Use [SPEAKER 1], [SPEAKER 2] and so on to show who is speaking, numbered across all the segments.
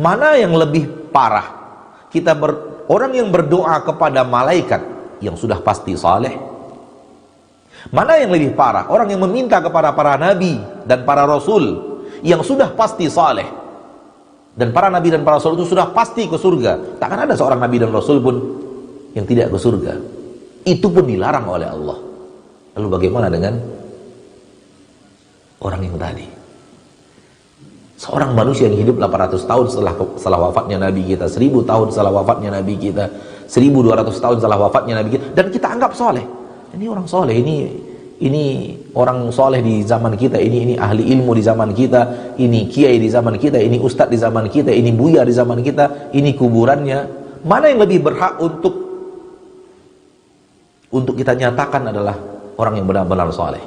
[SPEAKER 1] mana yang lebih parah? Orang yang berdoa kepada malaikat yang sudah pasti saleh, mana yang lebih parah? Orang yang meminta kepada para nabi dan para rasul yang sudah pasti saleh, dan para nabi dan para rasul itu sudah pasti ke surga. Takkan ada seorang nabi dan rasul pun yang tidak ke surga. Itu pun dilarang oleh Allah. Lalu bagaimana dengan orang yang tadi? Seorang manusia yang hidup 800 tahun setelah wafatnya Nabi kita, 1000 tahun setelah wafatnya Nabi kita, 1200 tahun setelah wafatnya Nabi kita, dan kita anggap soleh. Ini orang soleh, ini orang soleh di zaman kita, ini ahli ilmu di zaman kita, ini kiai di zaman kita, ini ustadz di zaman kita, ini buya di zaman kita, ini kuburannya. Mana yang lebih berhak untuk kita nyatakan adalah orang yang benar-benar soleh?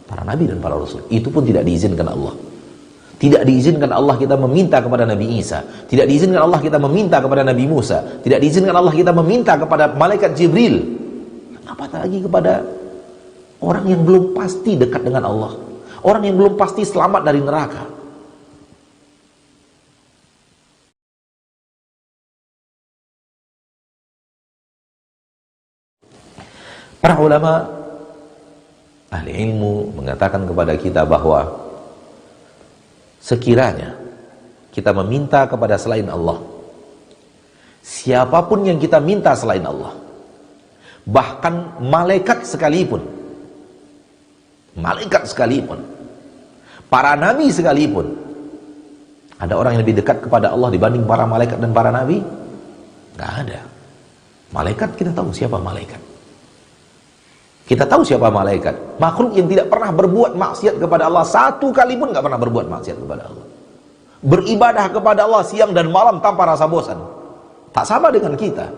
[SPEAKER 1] Para nabi dan para rasul. Itu pun tidak diizinkan Allah. Tidak diizinkan Allah kita meminta kepada Nabi Isa. Tidak diizinkan Allah kita meminta kepada Nabi Musa. Tidak diizinkan Allah kita meminta kepada malaikat Jibril. Apalagi kepada orang yang belum pasti dekat dengan Allah, orang yang belum pasti selamat dari neraka. Para ulama ahli ilmu mengatakan kepada kita bahwa sekiranya kita meminta kepada selain Allah, siapapun yang kita minta selain Allah, bahkan malaikat sekalipun, para nabi sekalipun, ada orang yang lebih dekat kepada Allah dibanding para malaikat dan para nabi? Nggak ada. Malaikat, kita tahu siapa malaikat. Kita tahu siapa malaikat. Makhluk yang tidak pernah berbuat maksiat kepada Allah. Satu kali pun nggak pernah berbuat maksiat kepada Allah. Beribadah kepada Allah siang dan malam tanpa rasa bosan. Tak sama dengan kita.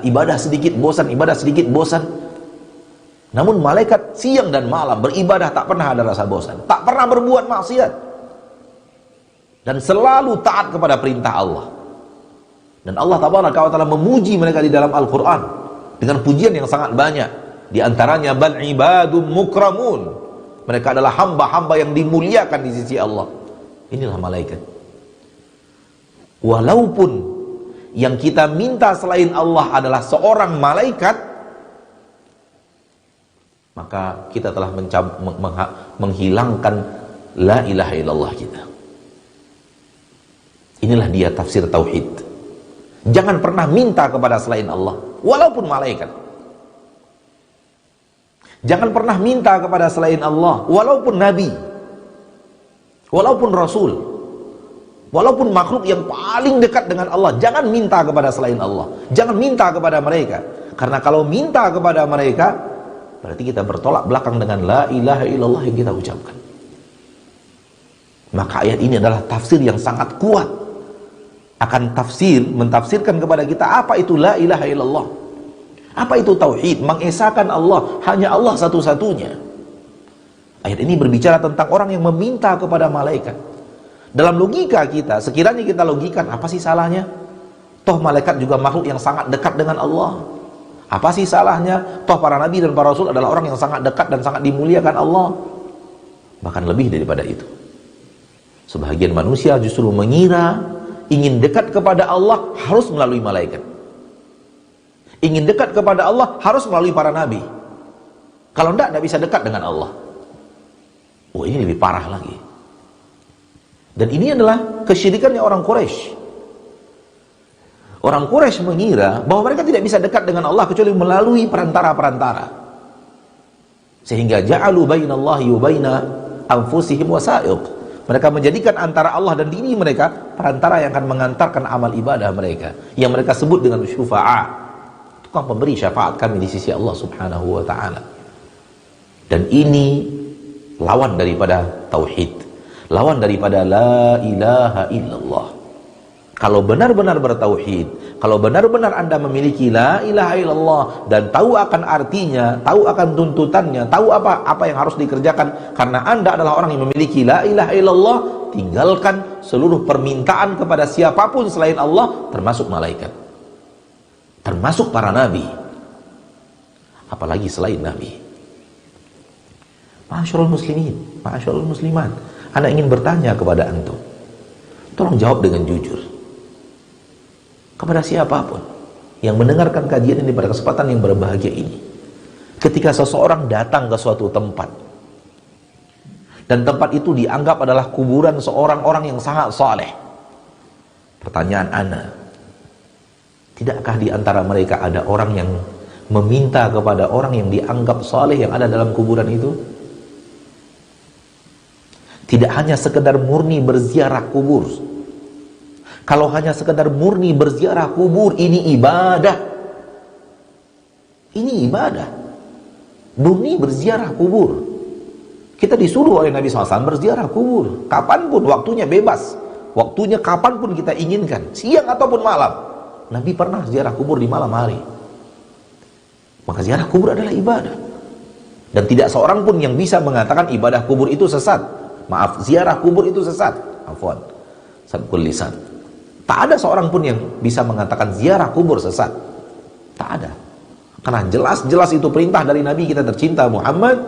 [SPEAKER 1] Ibadah sedikit bosan, ibadah sedikit bosan. Namun malaikat siang dan malam beribadah tak pernah ada rasa bosan. Tak pernah berbuat maksiat. Dan selalu taat kepada perintah Allah. Dan Allah Tabaraka wa Ta'ala memuji mereka di dalam Al-Quran dengan pujian yang sangat banyak. Di antaranya bal ibadum mukramun. Mereka adalah hamba-hamba yang dimuliakan di sisi Allah. Inilah malaikat. Walaupun yang kita minta selain Allah adalah seorang malaikat, maka kita telah menghilangkan la ilaha illallah kita. Inilah dia tafsir tauhid. Jangan pernah minta kepada selain Allah, walaupun malaikat. Jangan pernah minta kepada selain Allah, walaupun nabi, walaupun rasul, walaupun makhluk yang paling dekat dengan Allah. Jangan minta kepada selain Allah. Jangan minta kepada mereka. Karena kalau minta kepada mereka, berarti kita bertolak belakang dengan la ilaha illallah yang kita ucapkan. Maka ayat ini adalah tafsir yang sangat kuat. Akan mentafsirkan kepada kita apa itu la ilaha illallah. Apa itu tauhid? Mengesahkan Allah, hanya Allah satu-satunya. Ayat ini berbicara tentang orang yang meminta kepada malaikat. Dalam logika kita, sekiranya kita logikan, apa sih salahnya? Toh malaikat juga makhluk yang sangat dekat dengan Allah. Apa sih salahnya? Toh para nabi dan para rasul adalah orang yang sangat dekat dan sangat dimuliakan Allah. Bahkan lebih daripada itu. Sebahagian manusia justru mengira ingin dekat kepada Allah harus melalui malaikat. Ingin dekat kepada Allah harus melalui para nabi. Kalau tidak bisa dekat dengan Allah. Oh, ini lebih parah lagi. Dan ini adalah kesyirikannya orang Quraisy. Orang Quraisy mengira bahwa mereka tidak bisa dekat dengan Allah kecuali melalui perantara-perantara. Sehingga ja'alu bainallahi wa baina anfusihim wasaiq. Mereka menjadikan antara Allah dan diri mereka perantara yang akan mengantarkan amal ibadah mereka, yang mereka sebut dengan syufa'a. Tukang pemberi syafaat kami di sisi Allah Subhanahu wa ta'ala. Dan ini lawan daripada tauhid, lawan daripada la ilaha illallah. Kalau benar-benar bertauhid, kalau benar-benar Anda memiliki la ilaha illallah dan tahu akan artinya, tahu akan tuntutannya, tahu apa yang harus dikerjakan, karena Anda adalah orang yang memiliki la ilaha illallah, tinggalkan seluruh permintaan kepada siapapun selain Allah, termasuk malaikat, termasuk para nabi, apalagi selain nabi. Ma'asyiral muslimin, ma'asyiral muslimat, Anda ingin bertanya kepada antum, Tolong jawab dengan jujur kepada siapapun yang mendengarkan kajian ini pada kesempatan yang berbahagia ini. Ketika seseorang datang ke suatu tempat dan tempat itu dianggap adalah kuburan seorang orang yang sangat saleh, pertanyaan ana, tidakkah di antara mereka ada orang yang meminta kepada orang yang dianggap saleh yang ada dalam kuburan itu? Tidak hanya sekedar murni berziarah kubur. Kalau hanya sekedar murni berziarah kubur, ini ibadah. Ini ibadah. Murni berziarah kubur. Kita disuruh oleh Nabi SAW berziarah kubur. Kapanpun, waktunya bebas. Waktunya kapanpun kita inginkan. Siang ataupun malam. Nabi pernah ziarah kubur di malam hari. Maka ziarah kubur adalah ibadah. Dan tidak seorang pun yang bisa mengatakan ibadah kubur itu sesat. Maaf, ziarah kubur itu sesat. Afwan, sabqul lisan. Tak ada seorang pun yang bisa mengatakan ziarah kubur sesat. Tak ada. Karena jelas-jelas itu perintah dari Nabi kita tercinta Muhammad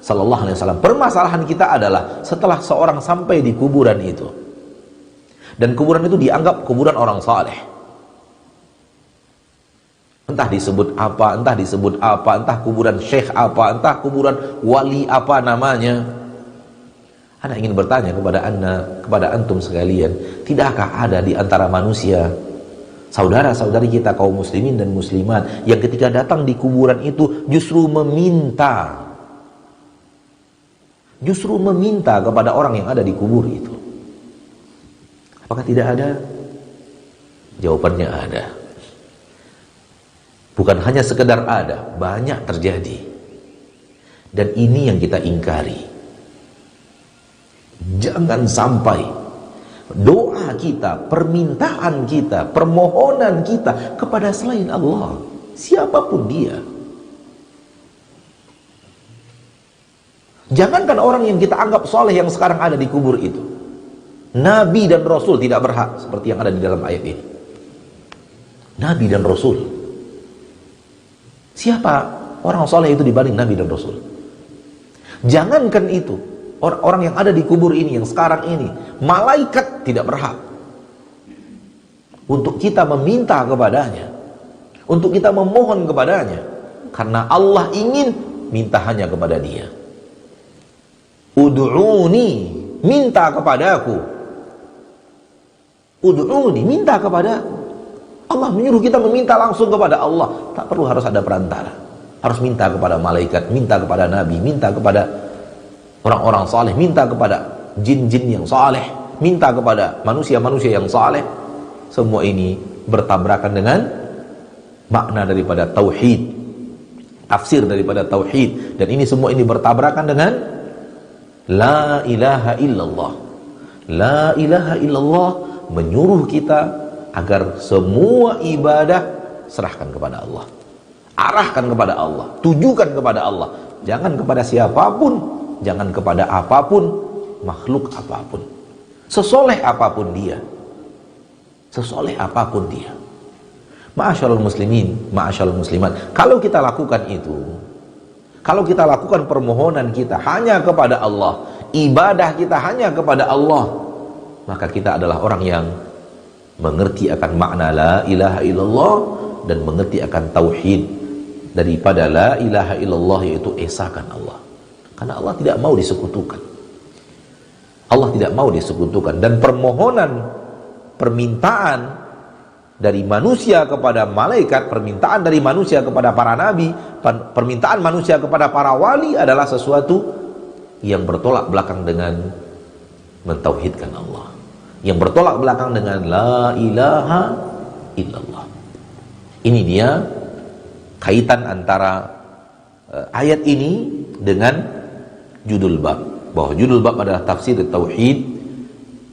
[SPEAKER 1] sallallahu alaihi wasallam. Permasalahan kita adalah setelah seorang sampai di kuburan itu, dan kuburan itu dianggap kuburan orang saleh. Entah disebut apa, entah kuburan syekh apa, entah kuburan wali apa namanya. Ana ingin bertanya kepada antum sekalian, tidakkah ada di antara manusia, saudara-saudari kita kaum muslimin dan muslimat, yang ketika datang di kuburan itu justru meminta kepada orang yang ada di kubur itu? Apakah tidak ada? Jawabannya ada. Bukan hanya sekedar ada, banyak terjadi. Dan ini yang kita ingkari. Jangan sampai doa kita, permintaan kita, permohonan kita kepada selain Allah, siapapun dia. Jangankan orang yang kita anggap soleh yang sekarang ada di kubur itu, Nabi dan Rasul tidak berhak seperti yang ada di dalam ayat ini. Nabi dan Rasul. Siapa orang soleh itu dibanding Nabi dan Rasul? Jangankan itu, orang yang ada di kubur ini, yang sekarang ini, malaikat tidak berhak untuk kita meminta kepadanya, untuk kita memohon kepadanya, karena Allah ingin minta hanya kepada Dia. Ud'uni, minta kepadaku. Ud'uni, minta kepadaku. Allah menyuruh kita meminta langsung kepada Allah, tak perlu harus ada perantara. Harus minta kepada malaikat, minta kepada Nabi, minta kepada orang-orang saleh, minta kepada jin-jin yang saleh, minta kepada manusia-manusia yang saleh. Semua ini bertabrakan dengan makna daripada tauhid, tafsir daripada tauhid, dan ini semua ini bertabrakan dengan la ilaha illallah. La ilaha illallah menyuruh kita agar semua ibadah serahkan kepada Allah, arahkan kepada Allah, tujukan kepada Allah, jangan kepada siapapun, jangan kepada apapun, makhluk apapun, sesoleh apapun dia, sesoleh apapun dia. Ma'asyarul muslimin, ma'asyarul muslimat, kalau kita lakukan itu, kalau kita lakukan permohonan kita hanya kepada Allah, ibadah kita hanya kepada Allah, maka kita adalah orang yang mengerti akan makna la ilaha illallah dan mengerti akan tauhid daripada la ilaha illallah, yaitu esakan Allah. Karena Allah tidak mau disekutukan. Allah tidak mau disekutukan. Dan permohonan, permintaan dari manusia kepada malaikat, permintaan dari manusia kepada para nabi, permintaan manusia kepada para wali adalah sesuatu yang bertolak belakang dengan mentauhidkan Allah, yang bertolak belakang dengan la ilaha illallah. Ini dia kaitan antara ayat ini dengan judul bab, bahwa judul bab adalah tafsir tauhid.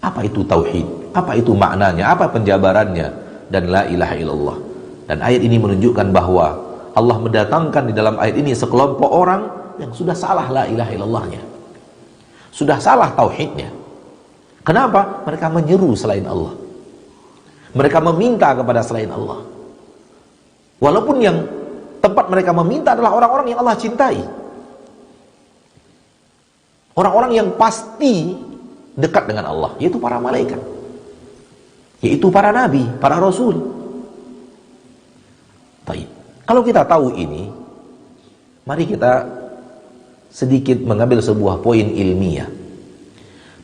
[SPEAKER 1] Apa itu tauhid? Apa itu maknanya? Apa penjabarannya? Dan la ilaha illallah. Dan ayat ini menunjukkan bahwa Allah mendatangkan di dalam ayat ini sekelompok orang yang sudah salah la ilaha illallahnya, sudah salah tauhidnya. Kenapa? Mereka menyeru selain Allah, mereka meminta kepada selain Allah, walaupun yang tempat mereka meminta adalah orang-orang yang Allah cintai, orang-orang yang pasti dekat dengan Allah, yaitu para malaikat. yaitu para nabi, para rasul. Baik. Kalau kita tahu ini, mari kita sedikit mengambil sebuah poin ilmiah.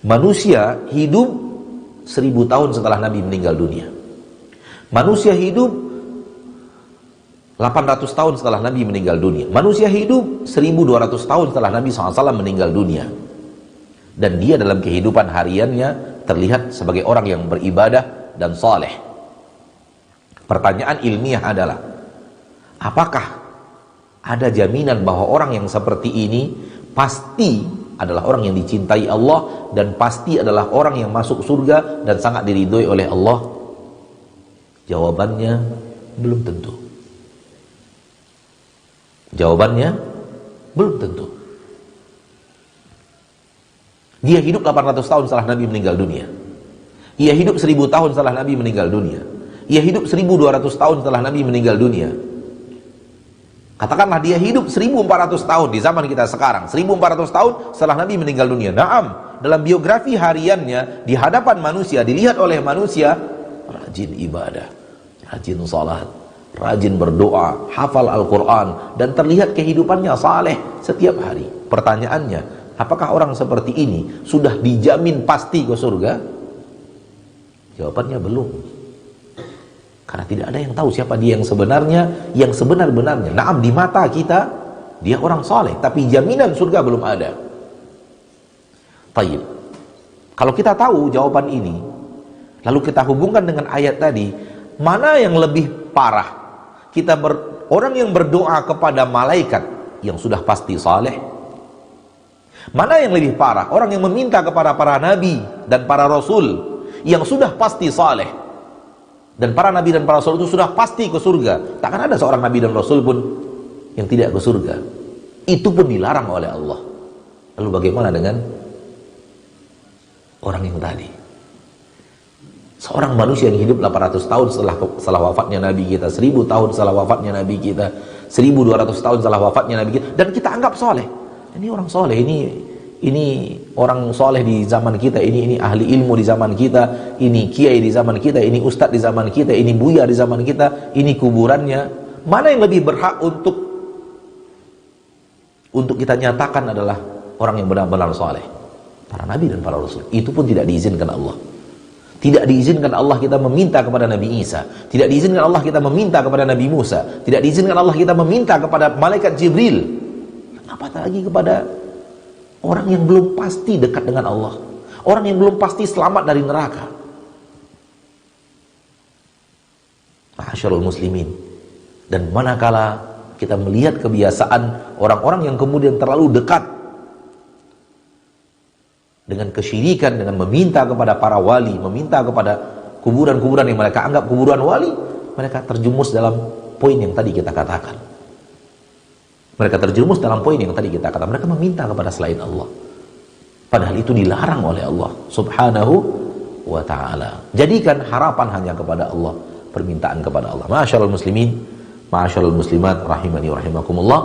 [SPEAKER 1] Manusia hidup 1000 tahun setelah Nabi meninggal dunia. Manusia hidup 800 tahun setelah Nabi meninggal dunia. Manusia hidup 1200 tahun setelah Nabi SAW meninggal dunia. Dan dia dalam kehidupan hariannya terlihat sebagai orang yang beribadah dan saleh. Pertanyaan ilmiah adalah, apakah ada jaminan bahwa orang yang seperti ini pasti adalah orang yang dicintai Allah dan pasti adalah orang yang masuk surga dan sangat diridhoi oleh Allah? Jawabannya belum tentu. Jawabannya belum tentu. Dia hidup 800 tahun setelah Nabi meninggal dunia. Ia hidup 1000 tahun setelah Nabi meninggal dunia. Ia hidup 1200 tahun setelah Nabi meninggal dunia. Katakanlah dia hidup 1400 tahun di zaman kita sekarang, 1400 tahun setelah Nabi meninggal dunia. Naam, dalam biografi hariannya di hadapan manusia, dilihat oleh manusia, rajin ibadah, rajin salat, rajin berdoa, hafal Al-Quran, dan terlihat kehidupannya saleh setiap hari. Pertanyaannya, apakah orang seperti ini sudah dijamin pasti ke surga? Jawabannya belum. Karena tidak ada yang tahu siapa dia yang sebenarnya, yang sebenar-benarnya. Naam, di mata kita dia orang saleh, tapi jaminan surga belum ada. Taib. Kalau kita tahu jawaban ini, lalu kita hubungkan dengan ayat tadi, mana yang lebih parah? Orang yang berdoa kepada malaikat yang sudah pasti saleh, mana yang lebih parah? Orang yang meminta kepada para nabi dan para rasul yang sudah pasti saleh, dan para nabi dan para rasul itu sudah pasti ke surga. Takkan ada seorang nabi dan rasul pun yang tidak ke surga. Itu pun dilarang oleh Allah. Lalu bagaimana dengan orang yang tadi? Seorang manusia yang hidup 800 tahun setelah wafatnya Nabi kita, 1000 tahun setelah wafatnya Nabi kita, 1200 tahun setelah wafatnya Nabi kita, dan kita anggap soleh. Ini orang soleh, ini orang soleh di zaman kita, ini ahli ilmu di zaman kita, ini kiai di zaman kita, ini ustadz di zaman kita, ini buya di zaman kita, ini kuburannya. Mana yang lebih berhak untuk kita nyatakan adalah orang yang benar-benar soleh? Para nabi dan para rasul. Itu pun tidak diizinkan Allah. Tidak diizinkan Allah kita meminta kepada Nabi Isa. Tidak diizinkan Allah kita meminta kepada Nabi Musa. Tidak diizinkan Allah kita meminta kepada malaikat Jibril. Apatah lagi kepada orang yang belum pasti dekat dengan Allah, orang yang belum pasti selamat dari neraka. Ma'asyarul muslimin. Dan manakala kita melihat kebiasaan orang-orang yang kemudian terlalu dekat dengan kesyirikan, dengan meminta kepada para wali, meminta kepada kuburan-kuburan yang mereka anggap kuburan wali, mereka terjumus dalam poin yang tadi kita katakan. Mereka terjerumus dalam poin yang tadi kita katakan. Mereka meminta kepada selain Allah, padahal itu dilarang oleh Allah subhanahu wa ta'ala. Jadikan harapan hanya kepada Allah, permintaan kepada Allah. Ma'asyarul muslimin, ma'asyarul muslimat, rahimani wa rahimakumullah.